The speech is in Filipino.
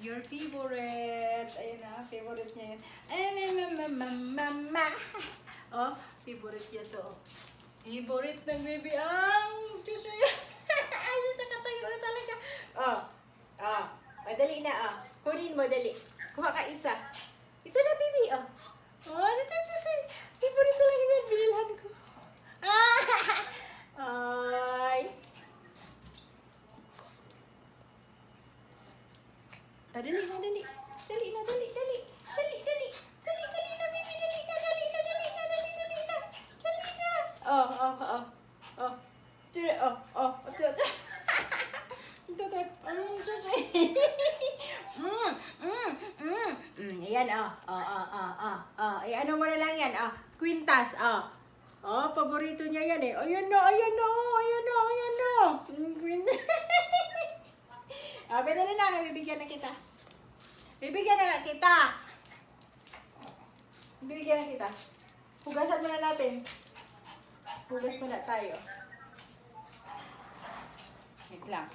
Your favorite. Ayun na, favorite niya yun. Mama. Oh, favorite niya to. Favorite ng baby ang Diyos mo yan. Ayun sa katayo na talaga. Oh, oh. Dali na, oh. Kunin mo, dali. Kuha ka isa. Ito na, baby, oh. Oh, ito, favorite talaga yan. Binilhan ko. Ay. Dali na, dali. Dali na, dali, dali. Dali, dali. Dali, dali na, baby. Dali na, dali na, dali na, dali na, dali na. Dali na. Oh, oh, oh. Oh. Dali, oh, oh. Ito, ito. Ito, ito. Ayan, oh. Oh, oh, oh, oh. Oh, ano mo na lang yan, oh. Quintas, oh. Oh, paborito niya yan eh. Ayan na, ayan na, oh. Ayan na, ayan na. Quintas. Pero na lang, bibigyan na kita. Bibigyan na kita. Bibigyan na kita. Hugasan muna natin. Hugas muna tayo. Wait lang.